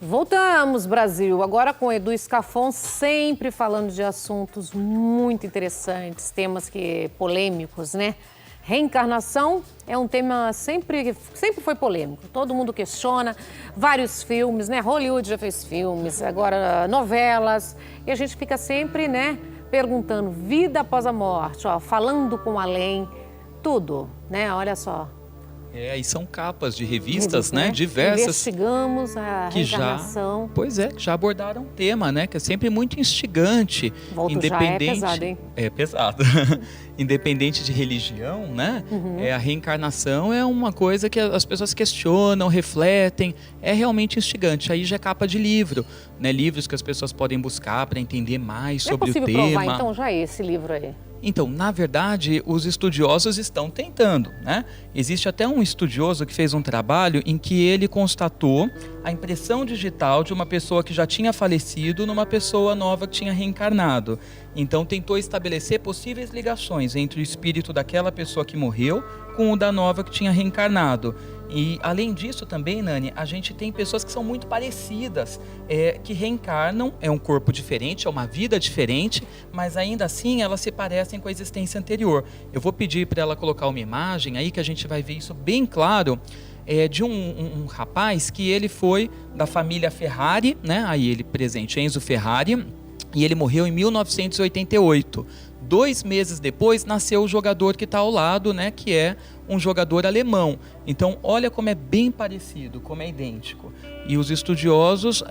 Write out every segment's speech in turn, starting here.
Voltamos, Brasil, agora com o Edu Scafon, sempre falando de assuntos muito interessantes, temas polêmicos, né? Reencarnação é um tema sempre foi polêmico, todo mundo questiona, vários filmes, né? Hollywood já fez filmes, agora novelas, e a gente fica sempre, né, perguntando, vida após a morte, ó, falando com além, tudo, né? Olha só. E são capas de revistas, né? Diversas. Investigamos a reencarnação. Já abordaram o tema, né? Que é sempre muito instigante. Volto independente, já é pesado, hein? É pesado. Independente de religião, né? A reencarnação é uma coisa que as pessoas questionam, refletem. É realmente instigante. Aí já é capa de livro, né? Livros que as pessoas podem buscar para entender mais sobre o tema. É possível provar, então, já esse livro aí? Então, na verdade, os estudiosos estão tentando, né? Existe até um estudioso que fez um trabalho em que ele constatou a impressão digital de uma pessoa que já tinha falecido numa pessoa nova que tinha reencarnado. Então, tentou estabelecer possíveis ligações entre o espírito daquela pessoa que morreu com o da nova que tinha reencarnado. E, além disso também, Nani, a gente tem pessoas que são muito parecidas, que reencarnam, é um corpo diferente, é uma vida diferente, mas ainda assim elas se parecem com a existência anterior. Eu vou pedir para ela colocar uma imagem aí que a gente vai ver isso bem claro, de um rapaz que ele foi da família Ferrari, né? Aí ele presente, Enzo Ferrari, e ele morreu em 1988. 2 meses depois nasceu o jogador que está ao lado, né, que é um jogador alemão. Então, olha como é bem parecido, como é idêntico. E os estudiosos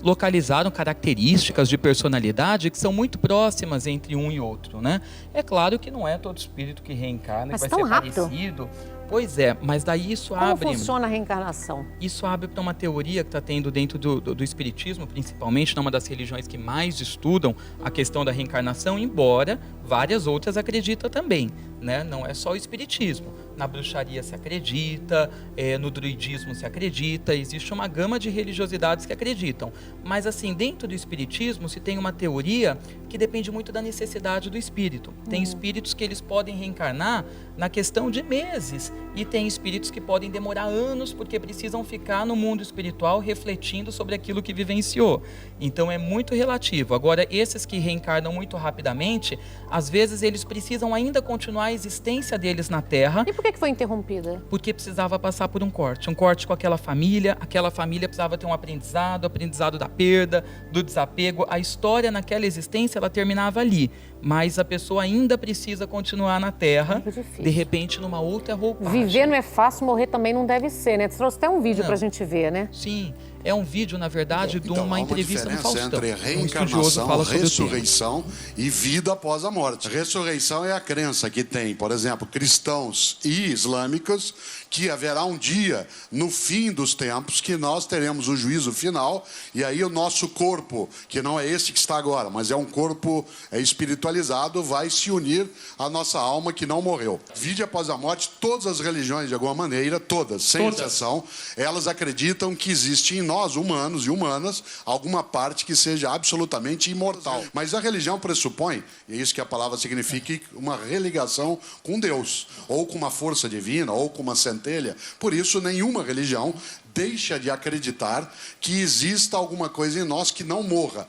localizaram características de personalidade que são muito próximas entre um e outro, né? É claro que não é todo espírito que reencarna que vai ser parecido. Pois é, mas daí isso abre... Como funciona a reencarnação? Isso abre para uma teoria que está tendo dentro do espiritismo, principalmente, numa das religiões que mais estudam a questão da reencarnação, embora várias outras acreditam também, né? Não é só o espiritismo. Na bruxaria se acredita, no druidismo se acredita, existe uma gama de religiosidades que acreditam. Mas assim, dentro do espiritismo se tem uma teoria que depende muito da necessidade do espírito. Tem espíritos que eles podem reencarnar na questão de meses, e tem espíritos que podem demorar anos porque precisam ficar no mundo espiritual refletindo sobre aquilo que vivenciou. Então é muito relativo. Agora, esses que reencarnam muito rapidamente, às vezes eles precisam ainda continuar a existência deles na Terra. E por que foi interrompida? Porque precisava passar por um corte com aquela família precisava ter um aprendizado da perda, do desapego. A história naquela existência, ela terminava ali, mas a pessoa ainda precisa continuar na Terra, de repente numa outra roupagem. Viver não é fácil, morrer também não deve ser, né? Você trouxe até um vídeo pra gente ver, né? Sim, é um vídeo, na verdade, de uma entrevista no Faustão. Entre reencarnação, ressurreição e vida após a morte. Ressurreição é a crença que tem, por exemplo, cristãos e islâmicos, que haverá um dia, no fim dos tempos, que nós teremos o juízo final, e aí o nosso corpo, que não é esse que está agora, mas é um corpo espiritualizado, vai se unir à nossa alma que não morreu. Vida após a morte, todas as religiões, de alguma maneira, todas, sem exceção, elas acreditam que existe em nós, humanos e humanas, alguma parte que seja absolutamente imortal. Mas a religião pressupõe, e é isso que a palavra significa, uma religação com Deus, ou com uma força divina, ou com uma centelha. Por isso, nenhuma religião deixa de acreditar que exista alguma coisa em nós que não morra.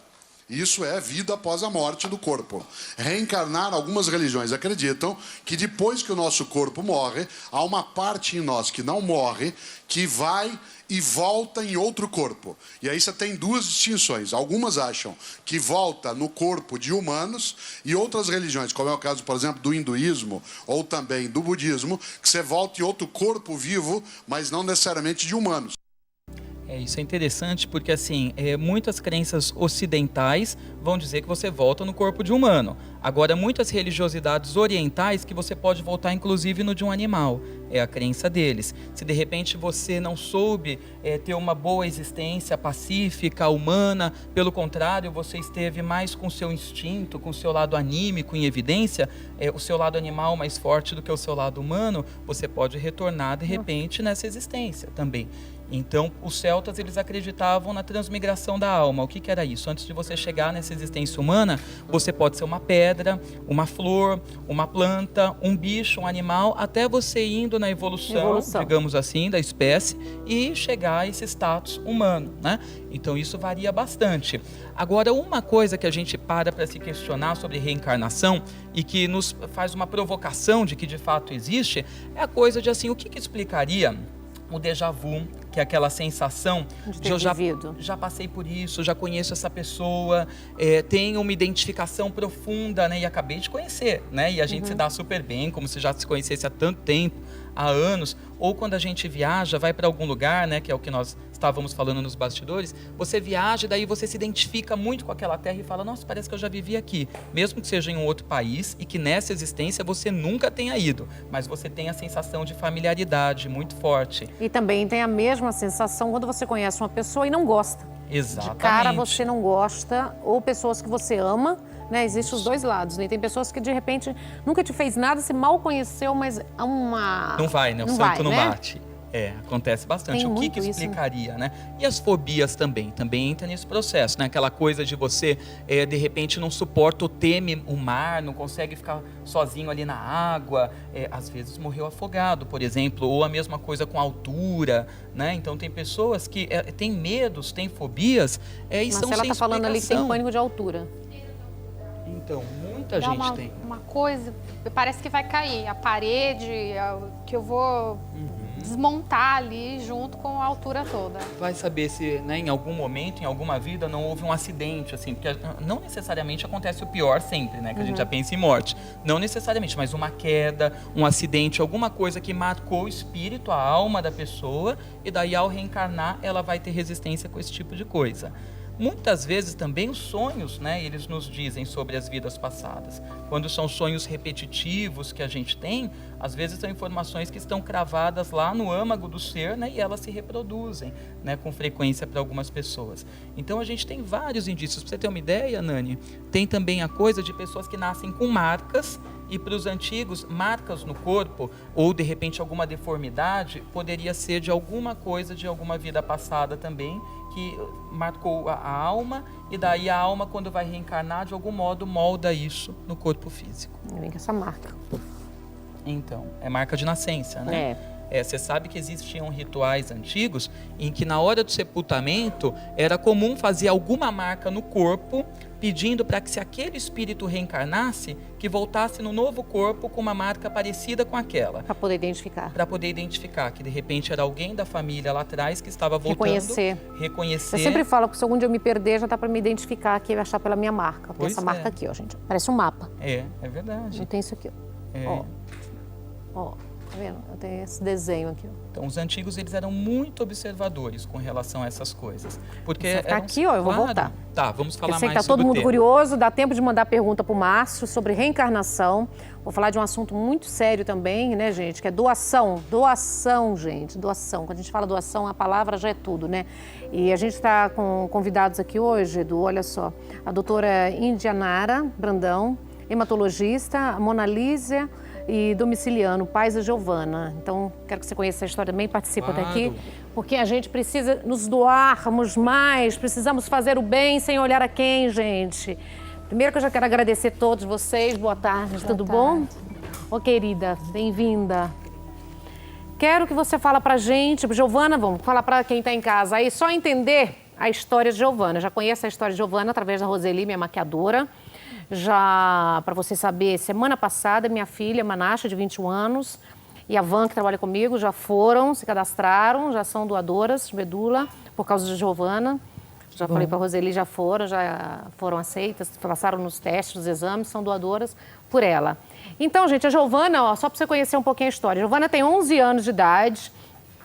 Isso é vida após a morte do corpo. Reencarnar, algumas religiões acreditam que depois que o nosso corpo morre, há uma parte em nós que não morre, que vai e volta em outro corpo. E aí você tem 2 distinções. Algumas acham que volta no corpo de humanos, e outras religiões, como é o caso, por exemplo, do hinduísmo ou também do budismo, que você volta em outro corpo vivo, mas não necessariamente de humanos. Isso é interessante porque, assim, muitas crenças ocidentais vão dizer que você volta no corpo de humano. Agora, muitas religiosidades orientais que você pode voltar, inclusive, no de um animal. É a crença deles. Se, de repente, você não soube ter uma boa existência pacífica, humana, pelo contrário, você esteve mais com o seu instinto, com o seu lado anímico em evidência, o seu lado animal mais forte do que o seu lado humano, você pode retornar, de repente, nessa existência também. Então, os celtas, eles acreditavam na transmigração da alma. O que era isso? Antes de você chegar nessa nessa existência humana, você pode ser uma pedra, uma flor, uma planta, um bicho, um animal, até você indo na evolução, digamos assim, da espécie e chegar a esse status humano, né? Então isso varia bastante. Agora, uma coisa que a gente para se questionar sobre reencarnação e que nos faz uma provocação de que de fato existe, é a coisa de assim, o que explicaria o déjà vu, que é aquela sensação de eu já passei por isso, já conheço essa pessoa, tenho uma identificação profunda, né? E acabei de conhecer, né? E a gente se dá super bem, como se já se conhecesse há tanto tempo, há anos. Ou quando a gente viaja, vai para algum lugar, né? Que é o que nós estávamos falando nos bastidores, você viaja e daí você se identifica muito com aquela terra e fala, nossa, parece que eu já vivi aqui. Mesmo que seja em um outro país e que nessa existência você nunca tenha ido, mas você tem a sensação de familiaridade muito forte. E também tem a mesma sensação quando você conhece uma pessoa e não gosta. Exatamente. De cara você não gosta, ou pessoas que você ama, né? Existem os dois lados, né? Tem pessoas que de repente nunca te fez nada, você mal conheceu, mas é uma... Não vai, né? O santo não bate. Acontece bastante. O que explicaria, né? E as fobias também entra nesse processo, né? Aquela coisa de você, de repente, não suporta ou teme o mar, não consegue ficar sozinho ali na água, às vezes morreu afogado, por exemplo, ou a mesma coisa com altura, né? Então, tem pessoas que têm medos, têm fobias, e são sem explicação. Mas ela está falando ali que tem pânico de altura. Então, muita gente tem. Uma coisa, parece que vai cair, a parede, que eu vou... desmontar ali junto com a altura toda. Vai saber se, né, em algum momento, em alguma vida, não houve um acidente, assim, porque não necessariamente acontece o pior sempre, né, que a gente já pensa em morte. Não necessariamente, mas uma queda, um acidente, alguma coisa que marcou o espírito, a alma da pessoa, e daí ao reencarnar ela vai ter resistência com esse tipo de coisa. Muitas vezes também os sonhos, né, eles nos dizem sobre as vidas passadas. Quando são sonhos repetitivos que a gente tem, às vezes são informações que estão cravadas lá no âmago do ser, né, e elas se reproduzem, né, com frequência para algumas pessoas. Então a gente tem vários indícios. Para você ter uma ideia, Nani, tem também a coisa de pessoas que nascem com marcas, e para os antigos, marcas no corpo, ou de repente alguma deformidade, poderia ser de alguma coisa de alguma vida passada também, que marcou a alma, e daí a alma, quando vai reencarnar, de algum modo molda isso no corpo físico. Vem com essa marca. Então, é marca de nascença, né? Você sabe que existiam rituais antigos em que na hora do sepultamento era comum fazer alguma marca no corpo, pedindo para que, se aquele espírito reencarnasse, que voltasse no novo corpo com uma marca parecida com aquela. Para poder identificar. Para poder identificar que de repente era alguém da família lá atrás que estava voltando. Reconhecer. Eu sempre falo que se algum dia eu me perder, já dá para me identificar aqui e achar pela minha marca. Tem essa marca aqui, ó, gente. Parece um mapa. É verdade. Não tem isso aqui, ó. Ó. Tá vendo? Eu tenho esse desenho aqui. Então, os antigos, eles eram muito observadores com relação a essas coisas. Porque tá aqui, ó, eu vou voltar. Tá, vamos falar mais sobre o tema. Eu sei que tá todo mundo curioso, dá tempo de mandar pergunta pro Márcio sobre reencarnação. Vou falar de um assunto muito sério também, né, gente, que é doação. Doação, gente, doação. Quando a gente fala doação, a palavra já é tudo, né? E a gente está com convidados aqui hoje, Edu, olha só. A doutora Indianara Brandão, hematologista, a Mona Lísia e domiciliano, pais da Giovana. Então, quero que você conheça a história também, participa daqui, porque a gente precisa nos doarmos mais, precisamos fazer o bem sem olhar a quem, gente. Primeiro que eu já quero agradecer a todos vocês, boa tarde, tudo bom? Ô, querida, bem-vinda. Quero que você fale pra gente, Giovana, vamos falar pra quem tá em casa aí, só entender a história de Giovana. Já conheço a história de Giovana através da Roseli, minha maquiadora. Já, para você saber, semana passada, minha filha, Manasha, de 21 anos, e a Van, que trabalha comigo, já foram, se cadastraram, já são doadoras de medula, por causa de Giovana. Já falei para a Roseli, já foram aceitas, passaram nos testes, nos exames, são doadoras por ela. Então, gente, a Giovana, ó, só para você conhecer um pouquinho a história, a Giovana tem 11 anos de idade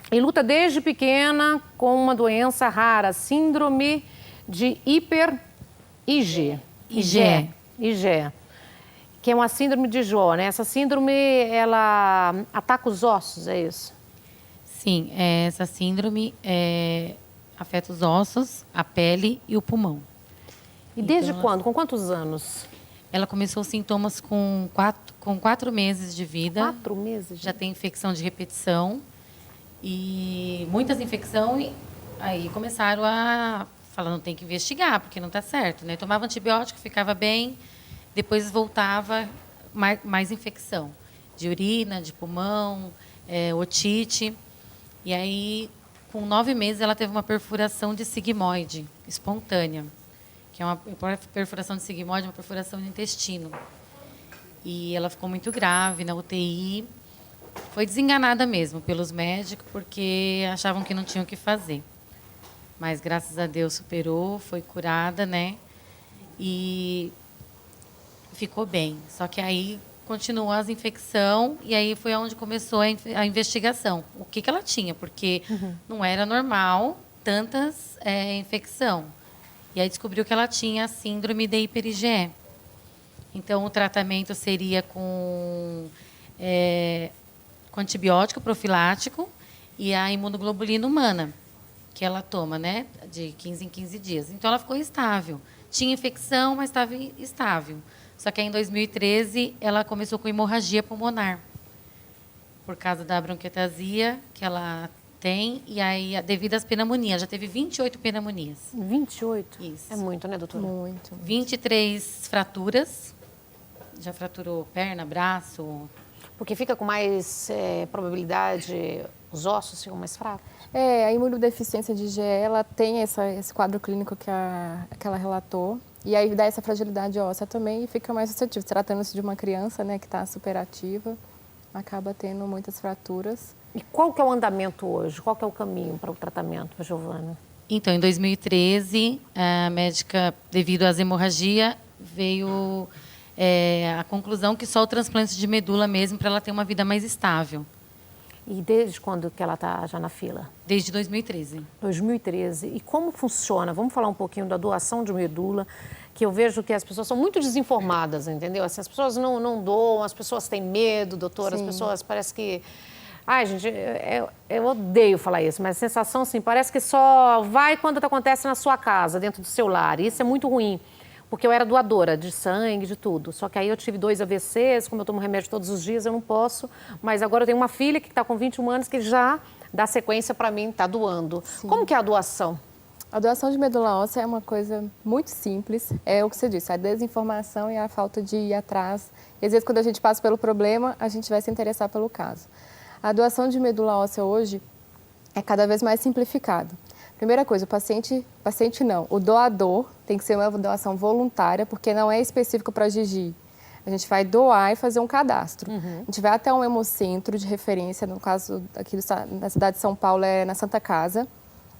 e luta desde pequena com uma doença rara, síndrome de IgE, que é uma síndrome de Jó, né? Essa síndrome, ela ataca os ossos, é isso? Sim, essa síndrome afeta os ossos, a pele e o pulmão. E desde quando? Com quantos anos? Ela começou os sintomas com 4 meses de vida. 4 meses? Já tem infecção de repetição e muitas infecções, e aí começaram a falando, tem que investigar, porque não está certo, né? Tomava antibiótico, ficava bem, depois voltava mais infecção. De urina, de pulmão, otite. E aí, com 9 meses, ela teve uma perfuração de sigmoide espontânea, que é uma perfuração de sigmoide, uma perfuração do intestino. E ela ficou muito grave na UTI. Foi desenganada mesmo pelos médicos, porque achavam que não tinham o que fazer. Mas, graças a Deus, superou, foi curada, né? E ficou bem. Só que aí continuou as infecções e aí foi onde começou a investigação. O que ela tinha, porque não era normal tantas infecção. E aí descobriu que ela tinha a síndrome de hiper-IgE. Então, o tratamento seria com antibiótico profilático e a imunoglobulina humana, que ela toma, né, de 15 em 15 dias. Então, ela ficou estável. Tinha infecção, mas estava estável. Só que aí, em 2013, ela começou com hemorragia pulmonar, por causa da bronquiectasia que ela tem, e aí, devido às pneumonias. Já teve 28 pneumonias. 28? Isso. É muito, né, doutora? Muito. 23 fraturas. Já fraturou perna, braço. Porque fica com mais probabilidade, os ossos ficam mais fracos? A imunodeficiência de IgE, ela tem esse quadro clínico que ela relatou. E aí dá essa fragilidade óssea também e fica mais suscetível. Tratando-se de uma criança, né, que está superativa, acaba tendo muitas fraturas. E qual que é o andamento hoje? Qual que é o caminho para o tratamento, Giovana? Então, em 2013, a médica, devido às hemorragias, veio a conclusão que só o transplante de medula mesmo para ela ter uma vida mais estável. E desde quando que ela está já na fila? Desde 2013. 2013. E como funciona? Vamos falar um pouquinho da doação de medula, que eu vejo que as pessoas são muito desinformadas, entendeu? Assim, as pessoas não doam, as pessoas têm medo, doutora, Sim. as pessoas parece que... Ai, gente, eu odeio falar isso, mas a sensação, assim, parece que só vai quando acontece na sua casa, dentro do seu lar. E isso é muito ruim, porque eu era doadora de sangue, de tudo. Só que aí eu tive 2 AVCs, como eu tomo remédio todos os dias, eu não posso. Mas agora eu tenho uma filha que está com 21 anos que já dá sequência para mim, está doando. Sim. Como que é a doação? A doação de medula óssea é uma coisa muito simples. É o que você disse, a desinformação e a falta de ir atrás. E às vezes, quando a gente passa pelo problema, a gente vai se interessar pelo caso. A doação de medula óssea hoje é cada vez mais simplificada. Primeira coisa, o doador tem que ser uma doação voluntária, porque não é específico para Gigi. A gente vai doar e fazer um cadastro. A gente vai até um hemocentro de referência, no caso aqui na cidade de São Paulo, é na Santa Casa.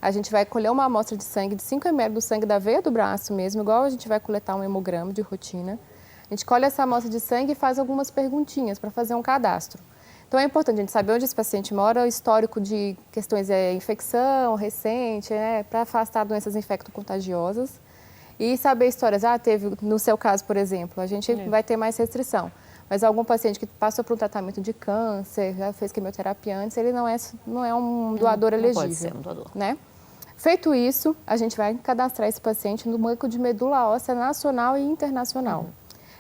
A gente vai colher uma amostra de sangue de 5 ml do sangue da veia do braço mesmo, igual a gente vai coletar um hemograma de rotina. A gente colhe essa amostra de sangue e faz algumas perguntinhas para fazer um cadastro. Então, é importante a gente saber onde esse paciente mora, o histórico de questões de infecção recente, para afastar doenças infecto-contagiosas. E saber histórias, teve, no seu caso, por exemplo, a gente vai ter mais restrição. Mas algum paciente que passou por um tratamento de câncer, já fez quimioterapia antes, ele não é um doador elegível. Pode ser um doador. Né? Feito isso, a gente vai cadastrar esse paciente no banco de medula óssea nacional e internacional.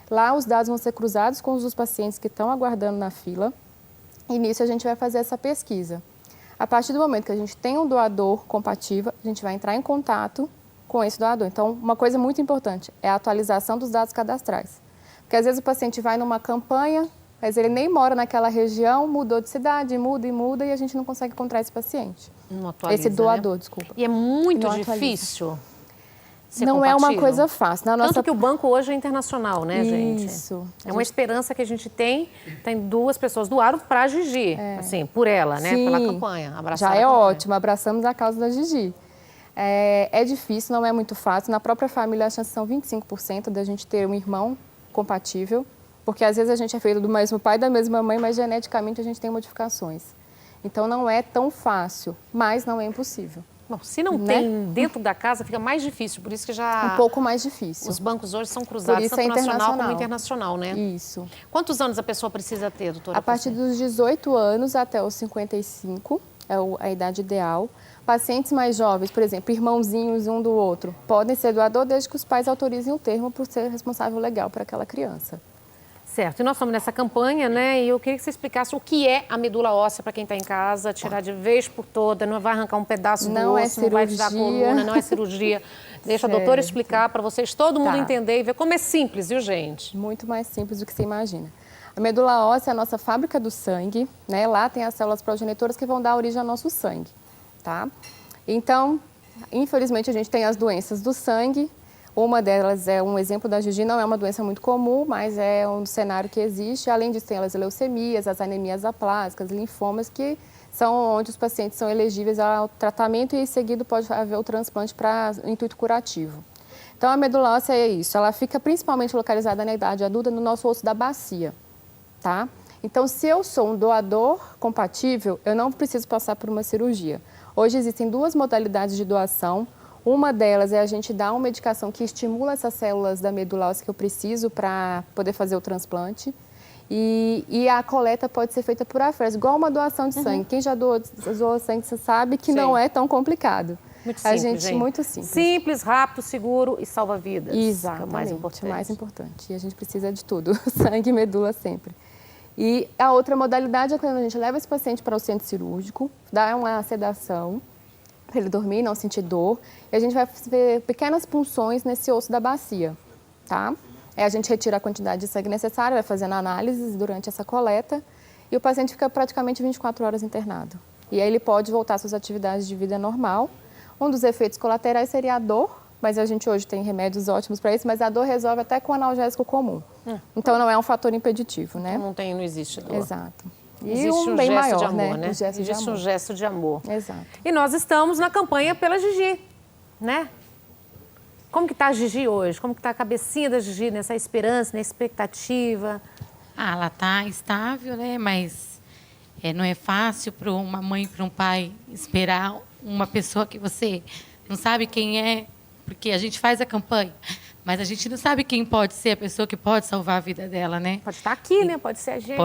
Lá, os dados vão ser cruzados com os dos pacientes que estão aguardando na fila. E nisso a gente vai fazer essa pesquisa. A partir do momento que a gente tem um doador compatível, a gente vai entrar em contato com esse doador. Então, uma coisa muito importante é a atualização dos dados cadastrais. Porque às vezes o paciente vai numa campanha, mas ele nem mora naquela região, mudou de cidade, muda e a gente não consegue encontrar esse paciente. Não atualiza, esse doador, né? desculpa. E é muito não difícil. Não é uma coisa fácil. Tanto que o banco hoje é internacional, né, gente? Isso. É uma esperança que a gente tem. Tem 2 pessoas doaram para a Gigi, assim, por ela, né? Sim. Pela campanha. Já é ótimo, abraçamos a causa da Gigi. É difícil, não é muito fácil. Na própria família, a chance são 25% da gente ter um irmão compatível, porque às vezes a gente é feito do mesmo pai e da mesma mãe, mas geneticamente a gente tem modificações. Então não é tão fácil, mas não é impossível. Bom, se não tem dentro da casa, fica mais difícil. Por isso que já... Um pouco mais difícil. Os bancos hoje são cruzados, tanto nacional como internacional, né? Isso. Quantos anos a pessoa precisa ter, doutora? A partir dos 18 anos até os 55, é a idade ideal. Pacientes mais jovens, por exemplo, irmãozinhos um do outro, podem ser doador desde que os pais autorizem o termo por ser responsável legal para aquela criança. Certo, e nós estamos nessa campanha, né? E eu queria que você explicasse o que é a medula óssea para quem está em casa, tirar de vez por toda, não vai arrancar um pedaço do osso, não vai tirar a coluna, não é cirurgia. Deixa a doutora explicar para vocês, todo mundo entender e ver como é simples, viu, gente? Muito mais simples do que você imagina. A medula óssea é a nossa fábrica do sangue, né? Lá tem as células progenitoras que vão dar origem ao nosso sangue, tá? Então, infelizmente, a gente tem as doenças do sangue. Uma delas é um exemplo da Gigi, não é uma doença muito comum, mas é um cenário que existe. Além disso, tem as leucemias, as anemias aplásicas, linfomas, que são onde os pacientes são elegíveis ao tratamento e, em seguida, pode haver o transplante para intuito curativo. Então, a medula óssea é isso, ela fica principalmente localizada na idade adulta no nosso osso da bacia, tá? Então, se eu sou um doador compatível, eu não preciso passar por uma cirurgia. Hoje existem 2 modalidades de doação. Uma delas é a gente dar uma medicação que estimula essas células da medula óssea que eu preciso para poder fazer o transplante. E a coleta pode ser feita por aférese, igual uma doação de sangue. Quem já doou sangue, você sabe que não é tão complicado. Muito simples, gente. Muito simples. Simples, rápido, seguro e salva vidas. Exatamente. Que é o mais importante. Mais importante. E a gente precisa de tudo, sangue e medula sempre. E a outra modalidade é quando a gente leva esse paciente para o centro cirúrgico, dá uma sedação, para ele dormir, não sentir dor. E a gente vai ver pequenas punções nesse osso da bacia, tá? Aí a gente retira a quantidade de sangue necessária, vai fazendo análises durante essa coleta e o paciente fica praticamente 24 horas internado. E aí ele pode voltar às suas atividades de vida normal. Um dos efeitos colaterais seria a dor, mas a gente hoje tem remédios ótimos para isso, mas a dor resolve até com analgésico comum. Então não é um fator impeditivo, né? Não existe dor. Exato. E existe um bem gesto maior, de amor, né? Existe um gesto de amor. Exato. E nós estamos na campanha pela Gigi, né? Como que tá a Gigi hoje? Como que tá a cabecinha da Gigi nessa esperança, nessa expectativa? Ela tá estável, né? Mas não é fácil para uma mãe, para um pai esperar uma pessoa que você não sabe quem é, porque a gente faz a campanha, mas a gente não sabe quem pode ser a pessoa que pode salvar a vida dela, né? Pode estar aqui, né? Pode ser a gente.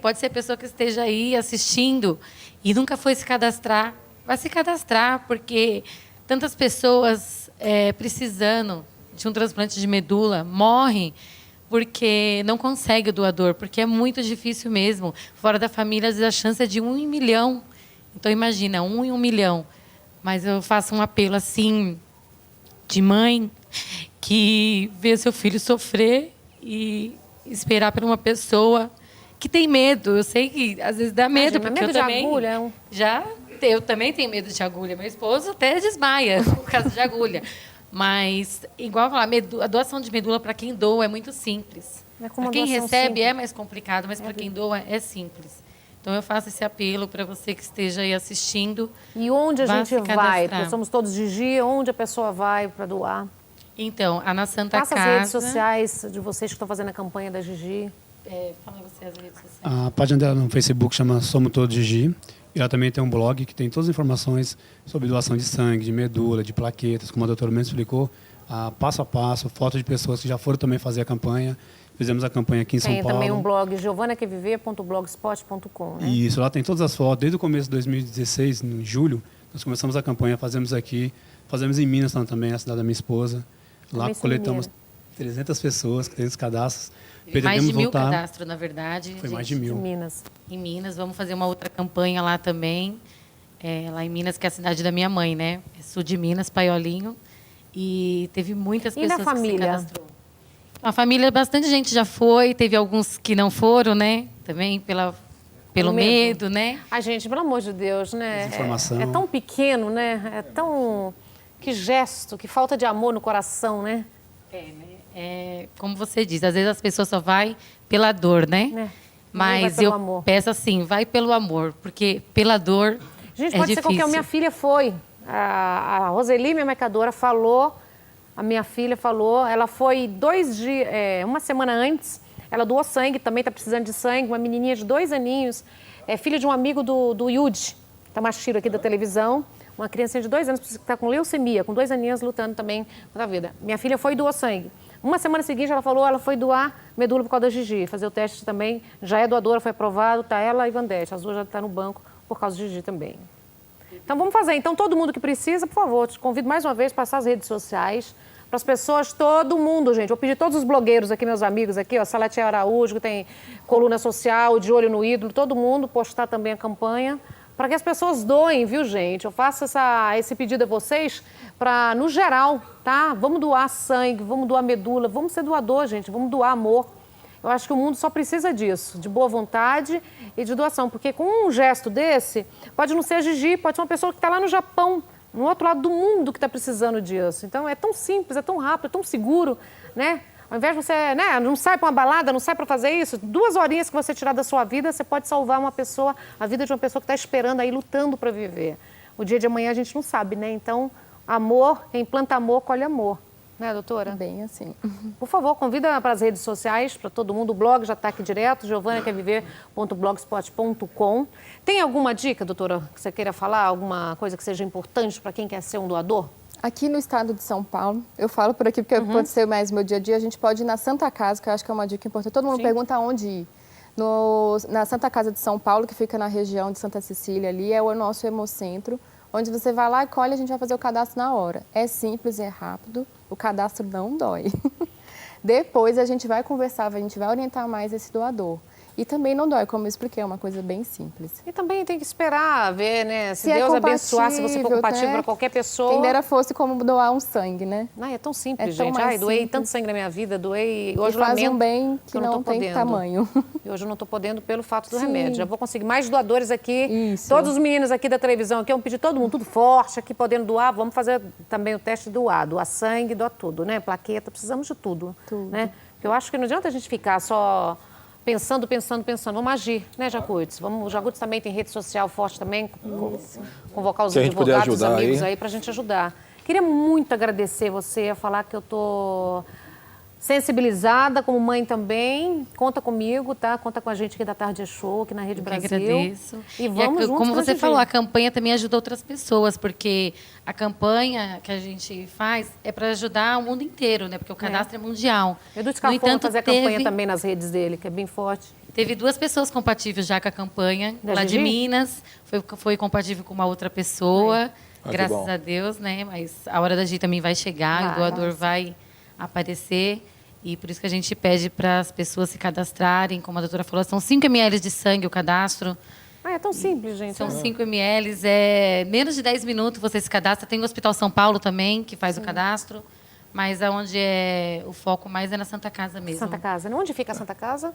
Pode ser a pessoa que esteja aí assistindo e nunca foi se cadastrar. Vai se cadastrar, porque tantas pessoas precisando de um transplante de medula morrem porque não consegue o doador, porque é muito difícil mesmo. Fora da família, às vezes a chance é de 1 em 1 milhão. Então, imagina, 1 em 1 milhão. Mas eu faço um apelo, assim, de mãe que vê seu filho sofrer e esperar por uma pessoa que tem medo. Eu sei que às vezes dá medo, porque medo eu também agulha. Eu também tenho medo de agulha. Meu esposo até desmaia por causa de agulha. Mas, igual falar, a doação de medula para quem doa é muito simples. Para quem recebe simples. É mais complicado, mas para quem doa é simples. Então, eu faço esse apelo para você que esteja aí assistindo. E onde a gente vai? Porque somos todos Gigi, onde a pessoa vai para doar? Então, na Santa Casa... Passa as redes sociais de vocês que estão fazendo a campanha da Gigi. Fala você as redes sociais. A página dela no Facebook chama Somos Todos Gigi. E ela também tem um blog que tem todas as informações sobre doação de sangue, de medula, de plaquetas, como a doutora mesmo explicou, passo a passo, fotos de pessoas que já foram também fazer a campanha. Fizemos a campanha aqui em São Paulo. Tem também um blog, giovanaquerviver.blogspot.com, né? Isso, lá tem todas as fotos. Desde o começo de 2016, em julho, nós começamos a campanha, fazemos aqui, fazemos em Minas também, a cidade da minha esposa. Lá coletamos 300 pessoas que têm os cadastros. Mais de 1000 cadastros, na verdade. Foi mais de 1000. Em Minas, vamos fazer uma outra campanha lá também. Lá em Minas, que é a cidade da minha mãe, né? É sul de Minas, Paiolinho. E teve muitas pessoas que se cadastrou. A família, bastante gente já foi. Teve alguns que não foram, né? Também pelo medo, né? Ai, gente, pelo amor de Deus, né? Desinformação. É tão pequeno, né? É tão... Que gesto, que falta de amor no coração, né? Né? Como você diz, às vezes as pessoas só vai pela dor, né? Mas eu peço assim, vai pelo amor, porque pela dor gente, pode ser qualquer... Minha filha foi. A Roseli, minha mercadora, falou... A minha filha falou, ela foi 2 dias, uma semana antes, ela doou sangue, também está precisando de sangue, uma menininha de 2 aninhos, filha de um amigo do Yudi, Tamashiro aqui da televisão, uma criancinha de 2 anos que está com leucemia, com 2 aninhos lutando também pela vida. Minha filha foi e doou sangue. Uma semana seguinte, ela falou, ela foi doar medula por causa da Gigi, fazer o teste também, já é doadora, foi aprovado, tá ela e Vandete, as duas já estão no banco por causa da Gigi também. Então, vamos fazer. Então, todo mundo que precisa, por favor, te convido mais uma vez a passar as redes sociais para as pessoas, todo mundo, gente. Eu pedi todos os blogueiros aqui, meus amigos aqui, ó, Salatiel Araújo, que tem coluna social, De Olho no Ídolo, todo mundo postar também a campanha, para que as pessoas doem, viu, gente? Eu faço esse pedido a vocês para, no geral, tá? Vamos doar sangue, vamos doar medula, vamos ser doador, gente, vamos doar amor. Eu acho que o mundo só precisa disso, de boa vontade e de doação, porque com um gesto desse, pode não ser a Gigi, pode ser uma pessoa que está lá no Japão, no outro lado do mundo que está precisando disso. Então, é tão simples, é tão rápido, é tão seguro, né? Ao invés de você, né, não sai para uma balada, não sai para fazer isso, 2 horinhas que você tirar da sua vida, você pode salvar uma pessoa, a vida de uma pessoa que está esperando aí, lutando para viver. O dia de amanhã a gente não sabe, né? Então, amor, quem planta amor, colhe amor. Né, doutora? Bem assim. Por favor, convida para as redes sociais, para todo mundo. O blog já está aqui direto, giovanaquerviver.blogspot.com. Tem alguma dica, doutora, que você queira falar? Alguma coisa que seja importante para quem quer ser um doador? Aqui no estado de São Paulo, eu falo por aqui porque aconteceu mais no meu dia a dia, a gente pode ir na Santa Casa, que eu acho que é uma dica importante. Todo mundo pergunta onde ir. Na Santa Casa de São Paulo, que fica na região de Santa Cecília ali, é o nosso hemocentro, onde você vai lá e colhe, a gente vai fazer o cadastro na hora. É simples e é rápido, o cadastro não dói. Depois a gente vai conversar, a gente vai orientar mais esse doador. E também não dói, como eu expliquei, é uma coisa bem simples. E também tem que esperar ver, né? Se Deus abençoar, se você for compatível, né, para qualquer pessoa. Quem dera fosse como doar um sangue, né? Não, é tão simples, gente. Ai, doei tanto sangue na minha vida, doei... Hoje e faz um bem que não tem tamanho. E hoje eu não estou podendo pelo fato do remédio. Já vou conseguir mais doadores aqui. Isso. Todos os meninos aqui da televisão, aqui, eu pedi todo mundo, tudo forte, aqui podendo doar. Vamos fazer também o teste de doar. Doar sangue, doar tudo, né? Plaqueta, precisamos de tudo. Né? Porque eu acho que não adianta a gente ficar só... Pensando. Vamos agir, né, Jacutes? O Jacutes também tem rede social forte também, convocar os advogados, os amigos aí para a gente ajudar. Queria muito agradecer você, falar que eu tô sensibilizada, como mãe também. Conta comigo, tá? Conta com a gente aqui da Tarde é Show, aqui na Rede Brasil. Agradeço. E vamos juntos. Como você falou, a campanha também ajuda outras pessoas, porque a campanha que a gente faz é para ajudar o mundo inteiro, né? Porque o cadastro é mundial. Edu Scafon vai fazer a campanha também nas redes dele, que é bem forte. Teve 2 pessoas compatíveis já com a campanha, lá de Minas, foi compatível com uma outra pessoa, graças a Deus, né? Mas a hora da Gi também vai chegar, o doador vai aparecer. E por isso que a gente pede para as pessoas se cadastrarem. Como a doutora falou, são 5 ml de sangue o cadastro. É tão simples, gente. São 5 ml, é menos de 10 minutos você se cadastra. Tem o Hospital São Paulo também, que faz o cadastro. Mas aonde o foco mais é na Santa Casa mesmo. Santa Casa. Onde fica a Santa Casa?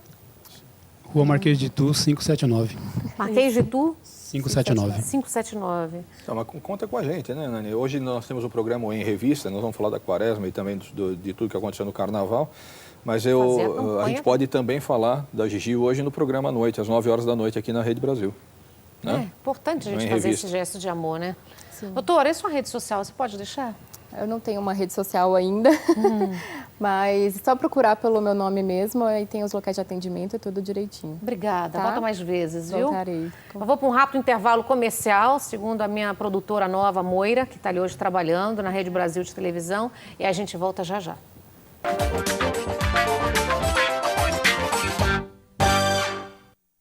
Rua Marquês de Itu, 579. Marquês de Itu? 579. 579. Então, mas conta com a gente, né, Nani? Hoje nós temos o programa em revista, nós vamos falar da Quaresma e também de tudo que aconteceu no Carnaval. Mas a gente pode também falar da Gigi hoje no programa à noite, às 9 horas da noite, aqui na Rede Brasil. Né? É importante a gente fazer esse gesto de amor, né? Sim. Doutora, e sua rede social, você pode deixar? Eu não tenho uma rede social ainda, mas só procurar pelo meu nome mesmo, aí tem os locais de atendimento e tudo direitinho. Obrigada, volta mais vezes, viu? Voltarei. Eu vou para um rápido intervalo comercial, segundo a minha produtora nova, Moira, que está ali hoje trabalhando na Rede Brasil de televisão, e a gente volta já já.